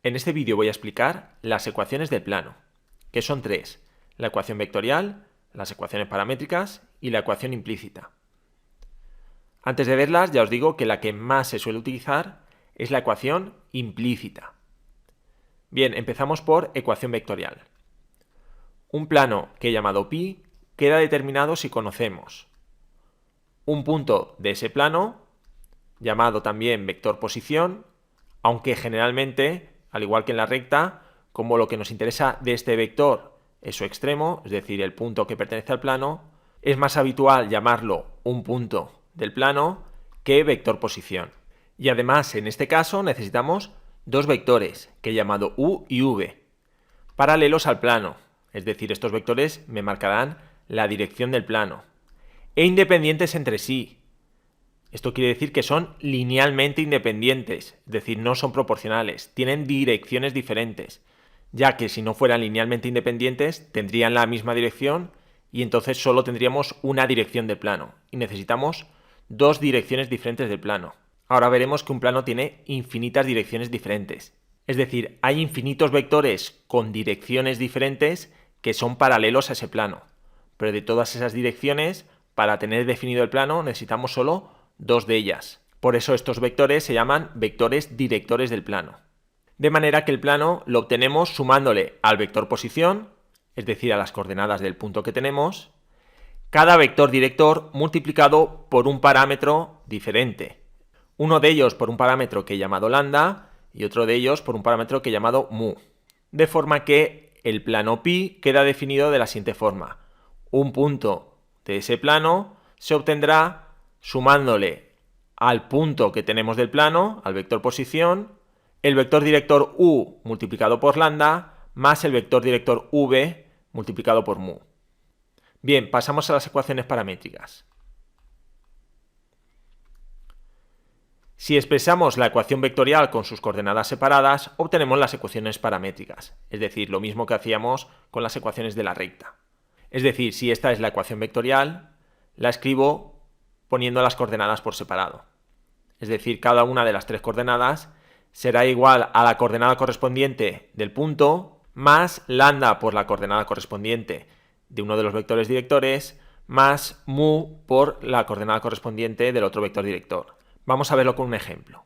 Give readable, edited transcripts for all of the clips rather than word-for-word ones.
En este vídeo voy a explicar las ecuaciones del plano, que son tres: la ecuación vectorial, las ecuaciones paramétricas y la ecuación implícita. Antes de verlas, ya os digo que la que más se suele utilizar es la ecuación implícita. Bien, empezamos por ecuación vectorial. Un plano que he llamado pi queda determinado si conocemos un punto de ese plano, llamado también vector posición, aunque generalmente, al igual que en la recta, como lo que nos interesa de este vector es su extremo, es decir, el punto que pertenece al plano, es más habitual llamarlo un punto del plano que vector posición. Y además, en este caso, necesitamos dos vectores, que he llamado u y v, paralelos al plano, es decir, estos vectores me marcarán la dirección del plano, e independientes entre sí. Esto quiere decir que son linealmente independientes, es decir, no son proporcionales, tienen direcciones diferentes, ya que si no fueran linealmente independientes tendrían la misma dirección y entonces solo tendríamos una dirección del plano, y necesitamos dos direcciones diferentes del plano. Ahora veremos que un plano tiene infinitas direcciones diferentes, es decir, hay infinitos vectores con direcciones diferentes que son paralelos a ese plano, pero de todas esas direcciones, para tener definido el plano necesitamos solo dos de ellas. Por eso estos vectores se llaman vectores directores del plano. De manera que el plano lo obtenemos sumándole al vector posición, es decir, a las coordenadas del punto que tenemos, cada vector director multiplicado por un parámetro diferente. Uno de ellos por un parámetro que he llamado lambda y otro de ellos por un parámetro que he llamado mu. De forma que el plano pi queda definido de la siguiente forma. Un punto de ese plano se obtendrá sumándole al punto que tenemos del plano, al vector posición, el vector director u multiplicado por lambda más el vector director v multiplicado por mu. Bien, pasamos a las ecuaciones paramétricas. Si expresamos la ecuación vectorial con sus coordenadas separadas, obtenemos las ecuaciones paramétricas, es decir, lo mismo que hacíamos con las ecuaciones de la recta. Es decir, si esta es la ecuación vectorial, la escribo poniendo las coordenadas por separado. Es decir, cada una de las tres coordenadas será igual a la coordenada correspondiente del punto más lambda por la coordenada correspondiente de uno de los vectores directores más mu por la coordenada correspondiente del otro vector director. Vamos a verlo con un ejemplo.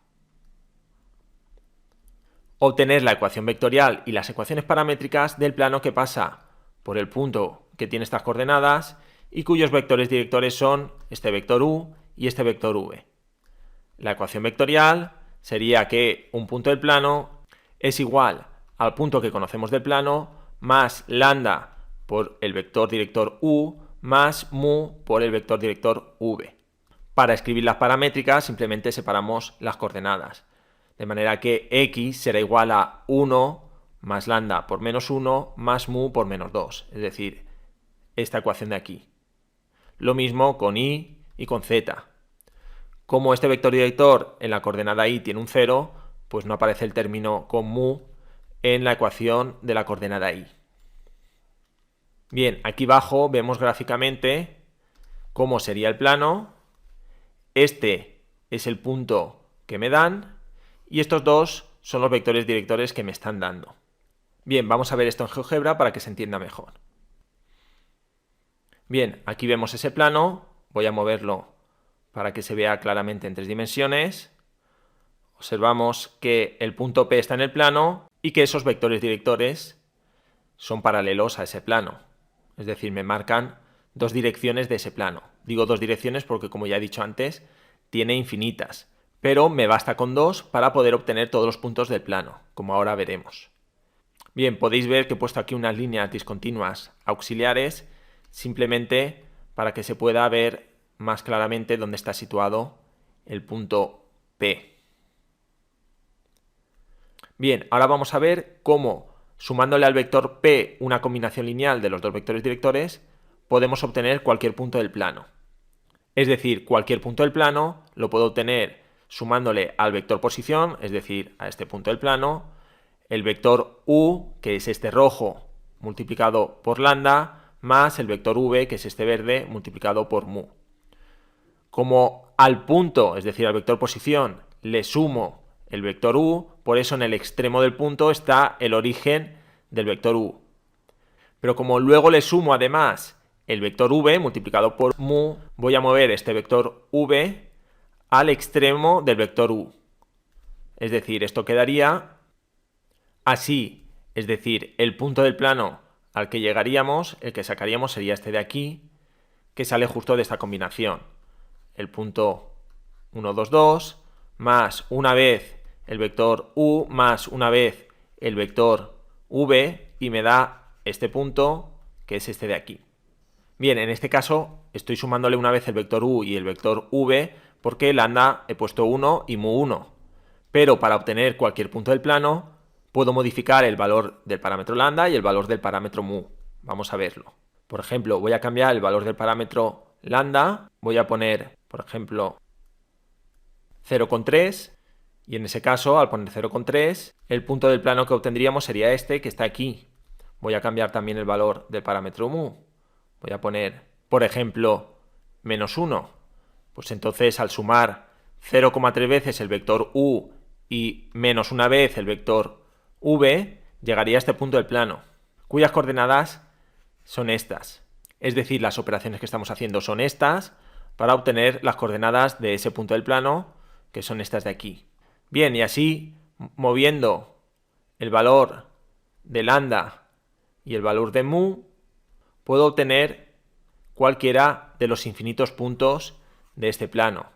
Obtener la ecuación vectorial y las ecuaciones paramétricas del plano que pasa por el punto que tiene estas coordenadas y cuyos vectores directores son este vector u y este vector v. La ecuación vectorial sería que un punto del plano es igual al punto que conocemos del plano más lambda por el vector director u más mu por el vector director v. Para escribir las paramétricas simplemente separamos las coordenadas, de manera que x será igual a 1 más lambda por menos 1 más mu por menos 2, es decir, esta ecuación de aquí. Lo mismo con y con z. Como este vector director en la coordenada y tiene un 0, pues no aparece el término con mu en la ecuación de la coordenada y. Bien, aquí abajo vemos gráficamente cómo sería el plano. Este es el punto que me dan y estos dos son los vectores directores que me están dando. Bien, vamos a ver esto en GeoGebra para que se entienda mejor. Bien, aquí vemos ese plano, voy a moverlo para que se vea claramente en tres dimensiones. Observamos que el punto P está en el plano y que esos vectores directores son paralelos a ese plano. Es decir, me marcan dos direcciones de ese plano. Digo dos direcciones porque, como ya he dicho antes, tiene infinitas, pero me basta con dos para poder obtener todos los puntos del plano, como ahora veremos. Bien, podéis ver que he puesto aquí unas líneas discontinuas auxiliares, simplemente para que se pueda ver más claramente dónde está situado el punto P. Bien, ahora vamos a ver cómo, sumándole al vector P una combinación lineal de los dos vectores directores, podemos obtener cualquier punto del plano. Es decir, cualquier punto del plano lo puedo obtener sumándole al vector posición, es decir, a este punto del plano, el vector u, que es este rojo, multiplicado por lambda, más el vector v, que es este verde, multiplicado por mu. Como al punto, es decir, al vector posición, le sumo el vector u, por eso en el extremo del punto está el origen del vector u. Pero como luego le sumo además el vector v multiplicado por mu, voy a mover este vector v al extremo del vector u. Es decir, esto quedaría así, es decir, el punto del plano al que llegaríamos, el que sacaríamos sería este de aquí, que sale justo de esta combinación. El punto 1, 2, 2, más una vez el vector u, más una vez el vector v, y me da este punto, que es este de aquí. Bien, en este caso estoy sumándole una vez el vector u y el vector v, porque lambda he puesto 1 y mu 1. Pero para obtener cualquier punto del plano, puedo modificar el valor del parámetro lambda y el valor del parámetro mu. Vamos a verlo. Por ejemplo, voy a cambiar el valor del parámetro lambda, voy a poner, por ejemplo, 0,3, y en ese caso, al poner 0,3, el punto del plano que obtendríamos sería este que está aquí. Voy a cambiar también el valor del parámetro mu. Voy a poner, por ejemplo, menos 1. Pues entonces, al sumar 0,3 veces el vector u y menos una vez el vector v, llegaría a este punto del plano, cuyas coordenadas son estas. Es decir, las operaciones que estamos haciendo son estas para obtener las coordenadas de ese punto del plano, que son estas de aquí. Bien, y así, moviendo el valor de lambda y el valor de mu, puedo obtener cualquiera de los infinitos puntos de este plano.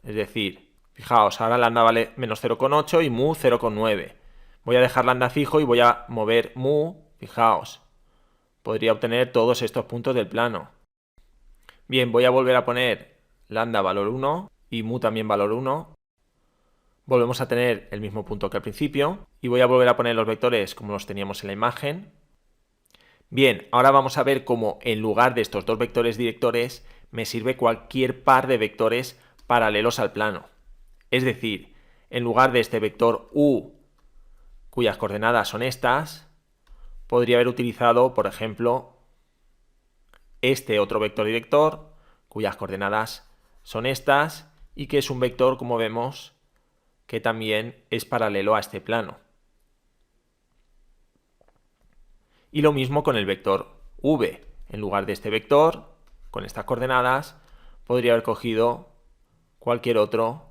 Es decir, fijaos, ahora lambda vale menos 0,8 y mu 0,9. Voy a dejar lambda fijo y voy a mover mu, fijaos. Podría obtener todos estos puntos del plano. Bien, voy a volver a poner lambda valor 1 y mu también valor 1. Volvemos a tener el mismo punto que al principio y voy a volver a poner los vectores como los teníamos en la imagen. Bien, ahora vamos a ver cómo en lugar de estos dos vectores directores me sirve cualquier par de vectores paralelos al plano. Es decir, en lugar de este vector u, cuyas coordenadas son estas, podría haber utilizado, por ejemplo, este otro vector director, cuyas coordenadas son estas, y que es un vector, como vemos, que también es paralelo a este plano. Y lo mismo con el vector v. En lugar de este vector, con estas coordenadas, podría haber cogido cualquier otro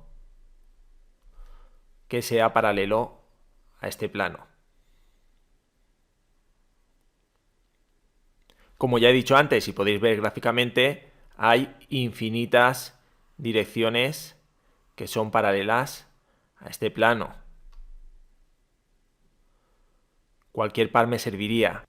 que sea paralelo a este plano. Como ya he dicho antes y podéis ver gráficamente, hay infinitas direcciones que son paralelas a este plano. Cualquier par me serviría,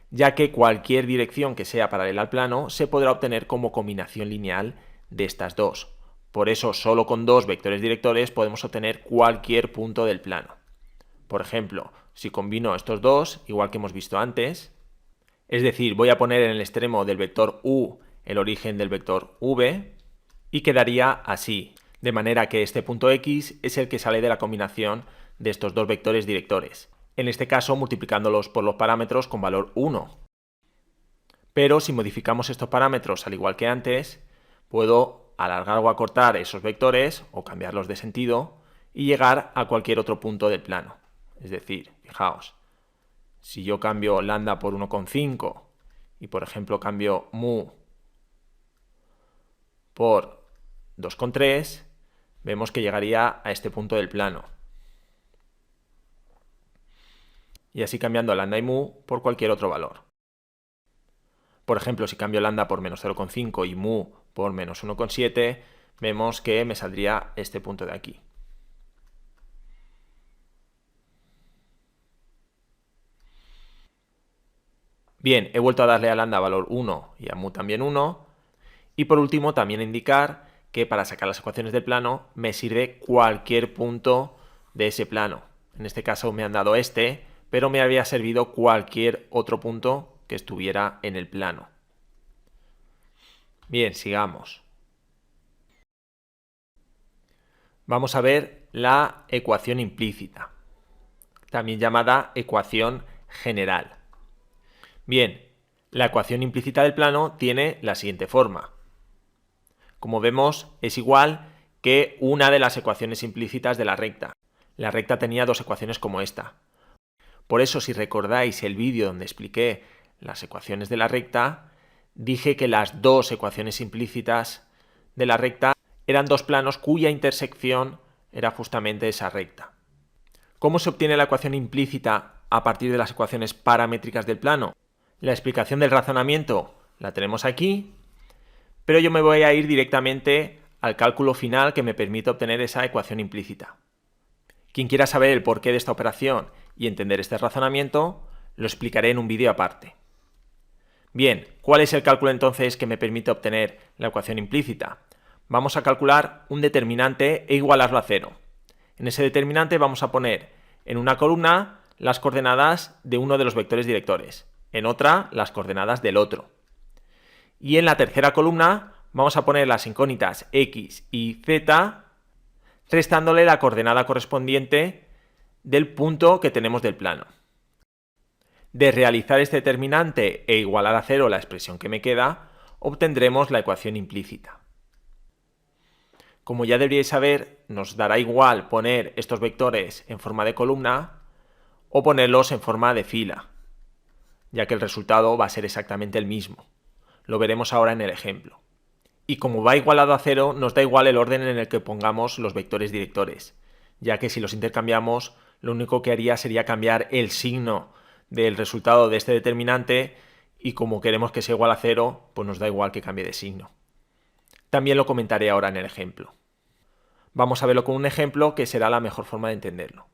ya que cualquier dirección que sea paralela al plano se podrá obtener como combinación lineal de estas dos. Por eso, solo con dos vectores directores podemos obtener cualquier punto del plano. Por ejemplo, si combino estos dos, igual que hemos visto antes, es decir, voy a poner en el extremo del vector u el origen del vector v, y quedaría así, de manera que este punto x es el que sale de la combinación de estos dos vectores directores, en este caso multiplicándolos por los parámetros con valor 1. Pero si modificamos estos parámetros al igual que antes, puedo alargar o acortar esos vectores o cambiarlos de sentido y llegar a cualquier otro punto del plano. Es decir, fijaos, si yo cambio lambda por 1,5 y por ejemplo cambio mu por 2,3, vemos que llegaría a este punto del plano. Y así cambiando lambda y mu por cualquier otro valor. Por ejemplo, si cambio lambda por menos 0,5 y mu por menos 1,7, vemos que me saldría este punto de aquí. Bien, he vuelto a darle a lambda valor 1 y a mu también 1. Y por último, también indicar que para sacar las ecuaciones del plano me sirve cualquier punto de ese plano. En este caso me han dado este, pero me había servido cualquier otro punto que estuviera en el plano. Bien, sigamos. Vamos a ver la ecuación implícita, también llamada ecuación general. Bien, la ecuación implícita del plano tiene la siguiente forma. Como vemos, es igual que una de las ecuaciones implícitas de la recta. la recta tenía dos ecuaciones como esta. Por eso, si recordáis el vídeo donde expliqué las ecuaciones de la recta, dije que las dos ecuaciones implícitas de la recta eran dos planos cuya intersección era justamente esa recta. ¿Cómo se obtiene la ecuación implícita a partir de las ecuaciones paramétricas del plano? La explicación del razonamiento la tenemos aquí, pero yo me voy a ir directamente al cálculo final que me permite obtener esa ecuación implícita. Quien quiera saber el porqué de esta operación y entender este razonamiento, lo explicaré en un vídeo aparte. Bien, ¿cuál es el cálculo entonces que me permite obtener la ecuación implícita? Vamos a calcular un determinante e igualarlo a 0. En ese determinante vamos a poner en una columna las coordenadas de uno de los vectores directores, en otra las coordenadas del otro. Y en la tercera columna vamos a poner las incógnitas x y z, restándole la coordenada correspondiente del punto que tenemos del plano. De realizar este determinante e igualar a 0 la expresión que me queda, obtendremos la ecuación implícita. Como ya deberíais saber, nos dará igual poner estos vectores en forma de columna o ponerlos en forma de fila, ya que el resultado va a ser exactamente el mismo. Lo veremos ahora en el ejemplo. Y como va igualado a 0, nos da igual el orden en el que pongamos los vectores directores, ya que si los intercambiamos, lo único que haría sería cambiar el signo del resultado de este determinante y como queremos que sea igual a 0, pues nos da igual que cambie de signo. También lo comentaré ahora en el ejemplo. Vamos a verlo con un ejemplo que será la mejor forma de entenderlo.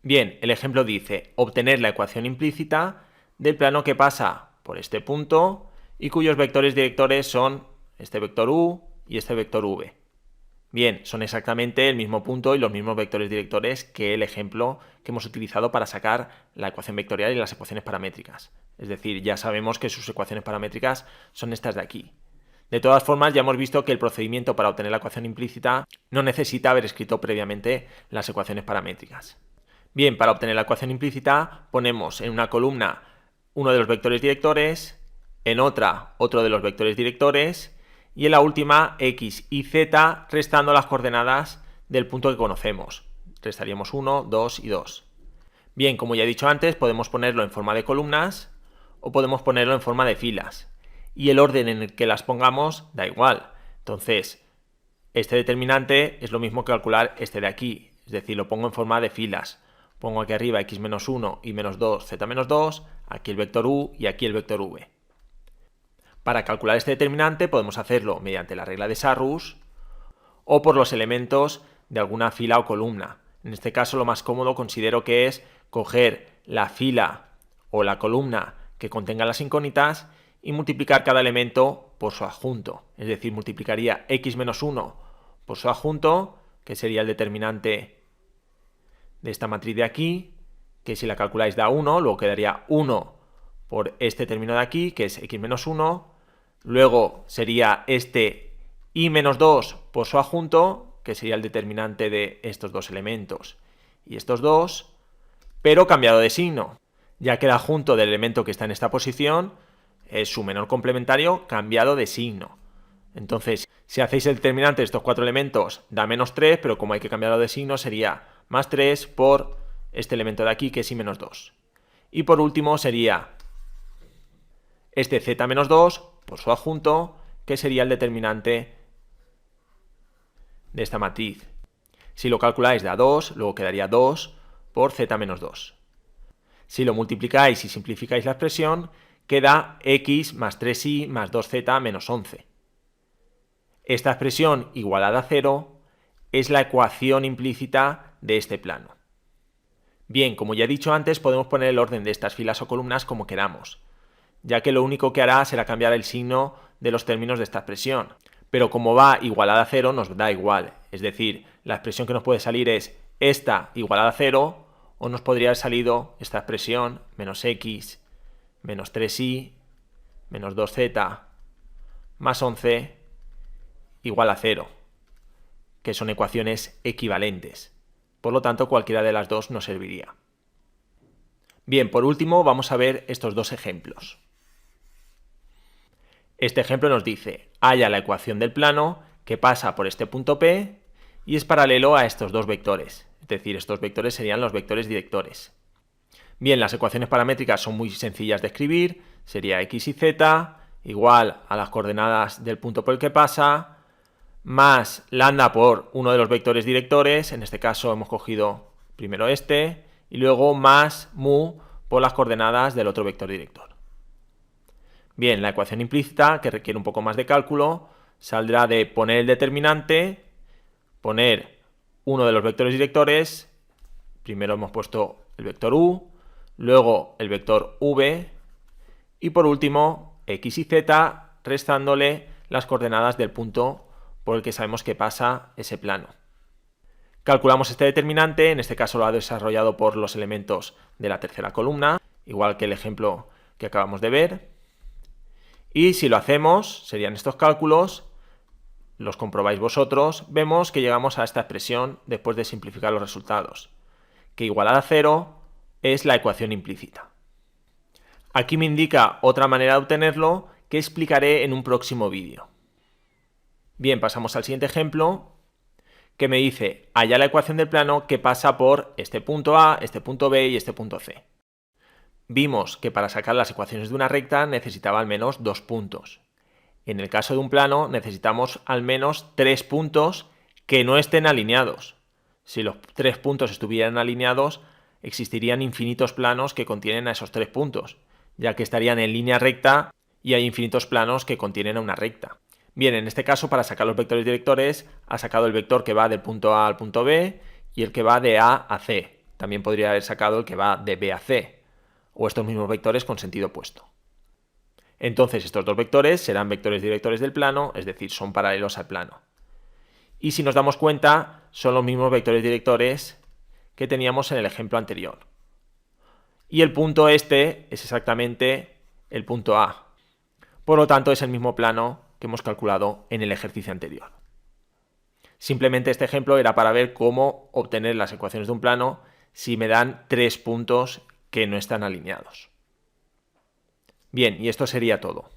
Bien, el ejemplo dice obtener la ecuación implícita del plano que pasa por este punto y cuyos vectores directores son este vector u y este vector v. Bien, son exactamente el mismo punto y los mismos vectores directores que el ejemplo que hemos utilizado para sacar la ecuación vectorial y las ecuaciones paramétricas. Es decir, ya sabemos que sus ecuaciones paramétricas son estas de aquí. De todas formas, ya hemos visto que el procedimiento para obtener la ecuación implícita no necesita haber escrito previamente las ecuaciones paramétricas. Bien, para obtener la ecuación implícita ponemos en una columna uno de los vectores directores, en otra otro de los vectores directores y en la última x y z restando las coordenadas del punto que conocemos. Restaríamos 1, 2 y 2. Bien, como ya he dicho antes, podemos ponerlo en forma de columnas o podemos ponerlo en forma de filas. Y el orden en el que las pongamos da igual. Entonces, este determinante es lo mismo que calcular este de aquí. Es decir, lo pongo en forma de filas. Pongo aquí arriba x-1 y menos 2, z-2, aquí el vector u y aquí el vector v. Para calcular este determinante podemos hacerlo mediante la regla de Sarrus o por los elementos de alguna fila o columna. En este caso lo más cómodo considero que es coger la fila o la columna que contenga las incógnitas y multiplicar cada elemento por su adjunto. Es decir, multiplicaría x-1 por su adjunto, que sería el determinante de esta matriz de aquí, que si la calculáis da 1, luego quedaría 1 por este término de aquí, que es x-1, luego sería este y-2 por su adjunto, que sería el determinante de estos dos elementos y estos dos, pero cambiado de signo, ya que el adjunto del elemento que está en esta posición es su menor complementario cambiado de signo. Entonces, si hacéis el determinante de estos cuatro elementos, da menos 3, pero como hay que cambiarlo de signo, sería más 3 por este elemento de aquí, que es y-2. Y por último sería este z-2 por su adjunto, que sería el determinante de esta matriz. Si lo calculáis da 2, luego quedaría 2 por z-2. Si lo multiplicáis y simplificáis la expresión, queda x más 3y más 2z menos 11. Esta expresión igualada a 0 es la ecuación implícita de este plano. Bien, como ya he dicho antes, podemos poner el orden de estas filas o columnas como queramos, ya que lo único que hará será cambiar el signo de los términos de esta expresión. Pero como va igualada a 0, nos da igual. Es decir, la expresión que nos puede salir es esta igualada a 0, o nos podría haber salido esta expresión menos x menos 3y menos 2z más 11 igual a 0, que son ecuaciones equivalentes. Por lo tanto, cualquiera de las dos nos serviría. Bien, por último vamos a ver estos dos ejemplos. Este ejemplo nos dice, halla la ecuación del plano que pasa por este punto P y es paralelo a estos dos vectores, Es decir, estos vectores serían los vectores directores. Bien, las ecuaciones paramétricas son muy sencillas de escribir. Sería x y z igual a las coordenadas del punto por el que pasa, más lambda por uno de los vectores directores, en este caso hemos cogido primero este, y luego más mu por las coordenadas del otro vector director. Bien, la ecuación implícita, que requiere un poco más de cálculo, saldrá de poner el determinante, poner uno de los vectores directores, primero hemos puesto el vector u, luego el vector v, y por último x y z, restándole las coordenadas del punto por el que sabemos que pasa ese plano. Calculamos este determinante, en este caso lo ha desarrollado por los elementos de la tercera columna, igual que el ejemplo que acabamos de ver. Y si lo hacemos, serían estos cálculos, los comprobáis vosotros, vemos que llegamos a esta expresión después de simplificar los resultados, que igualada a 0 es la ecuación implícita. Aquí me indica otra manera de obtenerlo que explicaré en un próximo vídeo. Bien, pasamos al siguiente ejemplo, que me dice, halla la ecuación del plano que pasa por este punto A, este punto B y este punto C. Vimos que para sacar las ecuaciones de una recta necesitaba al menos 2 puntos. En el caso de un plano necesitamos al menos 3 puntos que no estén alineados. Si los 3 puntos estuvieran alineados, existirían infinitos planos que contienen a esos 3 puntos, ya que estarían en línea recta y hay infinitos planos que contienen a una recta. Bien, en este caso, para sacar los vectores directores, ha sacado el vector que va del punto A al punto B y el que va de A a C. También podría haber sacado el que va de B a C, o estos mismos vectores con sentido opuesto. Entonces, estos dos vectores serán vectores directores del plano, es decir, son paralelos al plano. Y si nos damos cuenta, son los mismos vectores directores que teníamos en el ejemplo anterior. Y el punto este es exactamente el punto A. Por lo tanto, es el mismo plano que hemos calculado en el ejercicio anterior. Simplemente este ejemplo era para ver cómo obtener las ecuaciones de un plano si me dan 3 puntos que no están alineados. Bien, y esto sería todo.